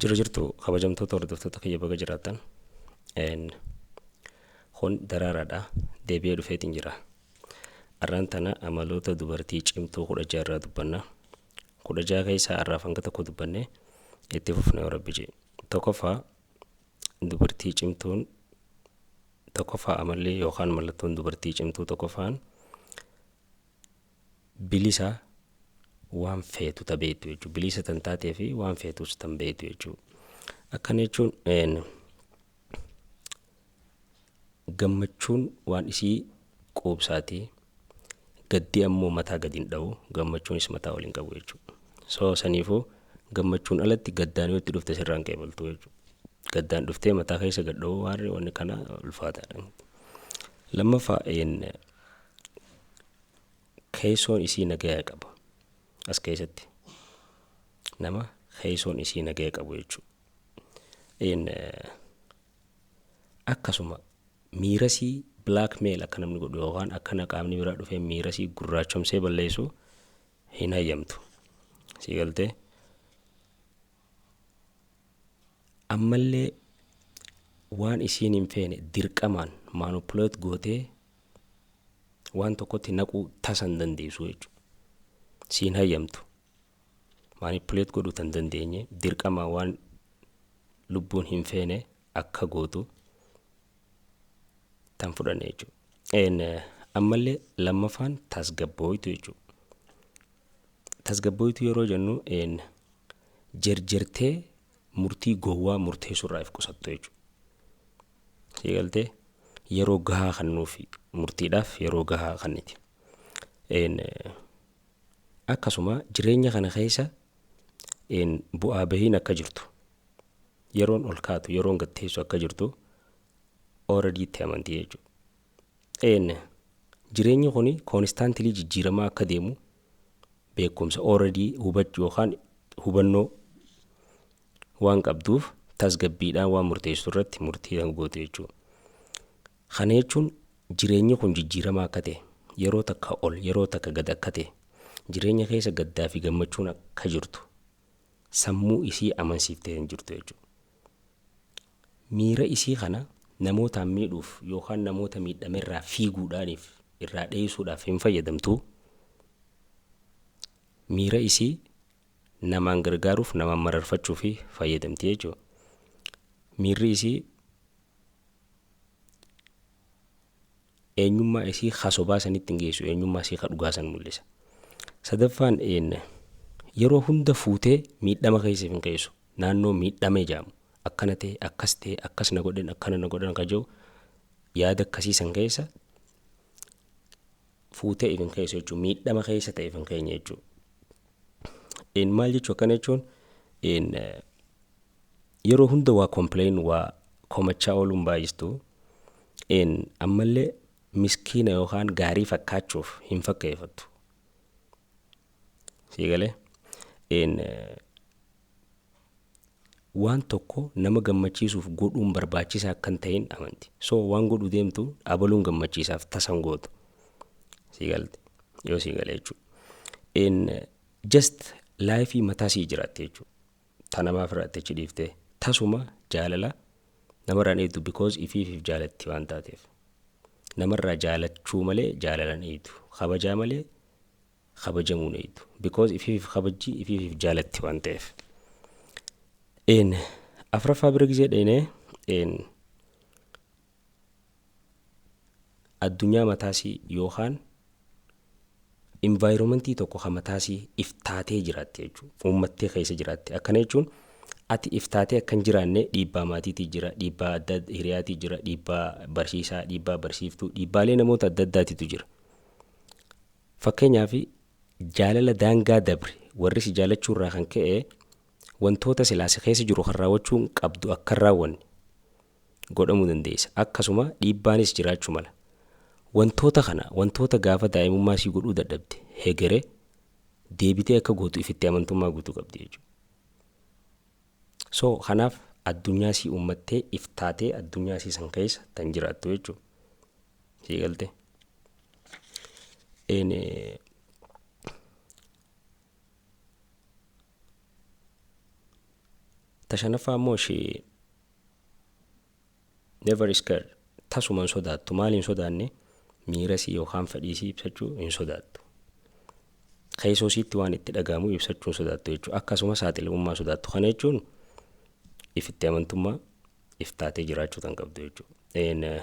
jirtu kabajamtoota hordoftoota kiyya baga jiraatan kun daraaraadha deebi'ee dhufeetiin jira. Arraan tana amaloota dubartii cimtuu 16 irraa dubbanna. 16 keessaa arraaf hanga tokko dubbanne itti fufnee rabbi jee. Tokkoffaa dubartii cimtuun tokkoffaa amallee yookaan mallattoon dubartii cimtuu tokkoffaan bilisa waan feetu tabeetu jechuudha. Bilisa tan taatee fi waan feetus tan beetu jechuudha. Akkana jechuun gammachuun waan isii quubsaatii, gaddi ammoo mataa gadiin dha'u, gammachuunis mataa waliin qabu jechuudha. So saniifuu gammachuun alatti gaddaan yoo itti dhufte sirraan qeebaltu jechuudha. Gaddaan dhuftee mataa keessa gad dha'u waan wanni kana ulfaataadha. Lammaffaa keessoon isii nagaya qaba. As keessatti nama keessoon isii nagaya qabu jechuudha. Akkasuma miirasii blackmail akka namni godhu yookaan akkana qaamni biraa dhufee miirasii gurraachomsee balleessu hin hayyamtu. Si galtee ammallee waan isiin hin feene dirqamaan manipulate gootee waan tokkotti naquu tasan dandeessu jechuudha. Siin hayyamtu manipulate godhuu tan dandeenye dirqamaan waan lubbuun hin feene akka gootu tan fudhanne jechuudha. Ammallee lammaffaan tasgabbooytu jechuudha. Tasgabbooytu yeroo jennu jarjartee murtii gowwaa murteessuurraa if qusattu jechuudha. Si galtee yeroo gahaa kannuufi murtiidhaaf yeroo gahaa kanniti. Akkasuma jireenya kana keessa bu'aa bahiin akka jirtu, yeroon ol kaatu, yeroon gatteessu akka jirtu already itti amantii jechuudha. Jireenyi kuni constantly jijjiiramaa akka deemu beekumsa already hubachuu yookaan hubannoo waan qabduuf tasgabbiidhaan waan murteessu irratti murtii goote jechuudha. Kana jechuun jireenyi kun jijjiiramaa akka ta'e, yeroo takka ol, yeroo takka gad akka ta'e, jireenya keessa gaddaa fi gammachuun akka jirtu sammuu isii amansiiftee hin jirtu jechuudha. Miira isii kana namootaan miidhuuf yookaan namoota miidhamerraa fiiguudhaaniif irraa dheessuudhaaf hin fayyadamtu. Miira isii namaan gargaaruuf, namaan mararfachuuf fayyadamti jechuudha. Miirri isii eenyummaa isii hasobaa sanitti hin geessu, eenyummaa isii dhugaa san mul'isa. Sadaffaan yeroo hunda fuutee miidhama keessa hin geessu. Naannoo miidhame jaamu akkana ta'e, akkas ta'e, akkas na godhan, akkana na godhan ka jiru yaada akkasii san keessa fuutee ifin keessa jechuudha. Miidhama keessa ta'e ifin keenya jechuudha. Maal jechuu akkana jechuun yeroo hunda waa complain waa komachaa ooluun baay'istu ammallee miskiina yookaan gaarii fakkaachuuf hin fakkeeffattu. Si galee waan tokko nama gammachiisuuf godhuun barbaachisaa akka hin ta'in amanti. So waan godhu deemtu abaluun gammachiisaaf tasan gootu. Si galte yoo si galee jechuudha. Just laayifii mataa sii jiraatte jechuudha. Ta namaaf irratti achi dhiiftee tasuma jaalala namarraan eegdu because ifiif jaalatti waan taateef. Namarraa jaalachuu malee jaalalan eegdu. Kabajaa malee kabajamuun eegdu. Because ifiif kabajji ifiif jaalatti waan ta'eef. Afraffaa bira gisee dheenee addunyaa mataasii yookaan environmentii tokko kan mataasii iftaatee jiraatte jechuudha. Uummattee keessa jiraatte. Akkana jechuun ati iftaatee akka hin jiraanne dhiibbaa maatiitii jira, dhiibbaa adda hiriyaatii jira, dhiibbaa barsiisaa, dhiibbaa barsiiftuu, dhiibbaalee namoota adda addaatitu jira. Fakkeenyaaf jaalala daangaa dabre warri si jaalachuurraa kan ka'e wantoota silaasa keessa jiru kan raawwachuun qabdu akka raawwanne godhamuu dandeessa. Akkasuma dhiibbaanis jiraachuu mala. Wantoota gaafa daa'imummaa sii godhuu dadhabde hegeree deebitee akka gootu ifitti amantummaa guutuu qabdi jechuudha. So kanaaf addunyaa sii uummattee iftaatee addunyaa sii san keessa tan jiraattu jechuudha. Si galte Tashanaffaa immoo ishee never scared tasuman sodaattu. Maal hin sodaanne miirasii yookaan fedhiisii ibsachuu hin sodaattu. Keessoosiitti waan itti dhagahamu ibsachuu hin sodaattu jechuudha. Akkasuma saaxilamummaa sodaattu. Kana jechuun ifitti amantummaa iftaatee jiraachuu kan qabdu jechuudha.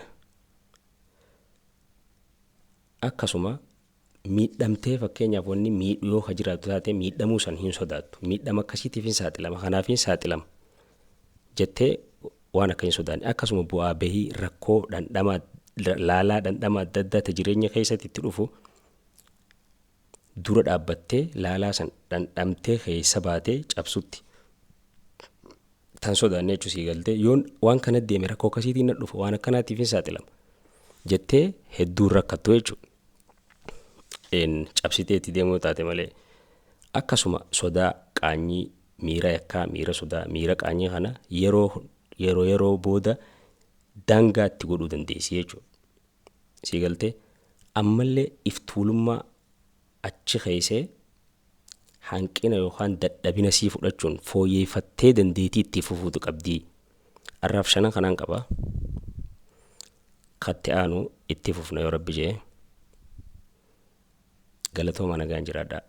Akkasuma miidhamtee fakkeenyaaf wanni miidhu yoo jiraatu taate miidhamuu san hin sodaattu. Miidhama akkasiitiif hin saaxilama. Kanaaf hin saaxilama jettee waan akka hin sodaanne. Akkasuma bu'aa bahii rakkoo dhandhama laalaa dhandhama adda addaa jireenya keessatti itti dhufu dura dhaabbattee laalaa san dhandhamtee keessa baatee cabsutti tan sodaanne jechuu sii galtee yoon waan kana deeme rakkoo akkasiitiin dhufu waan akkanaatiif hin saaxilama jettee hedduun rakkattu jechuudha. Cabsiteetti deemuu taate malee. Akkasuma sodaa qaanyii miira yakkaa miira sodaa miira qaanyii kana yeroo booda daangaatti godhuu dandeessi jechuudha. Sii galtee ammallee iftuulummaa achi keessee hanqina yookaan dadhabina sii fudhachuun fooyyeeffattee dandeetii itti fufuutu qabdii. Arraaf shanan kanaan qaba. Katti aanu itti fufna yoo Rabbi jee. Galatooma nagaan jiraadhaa.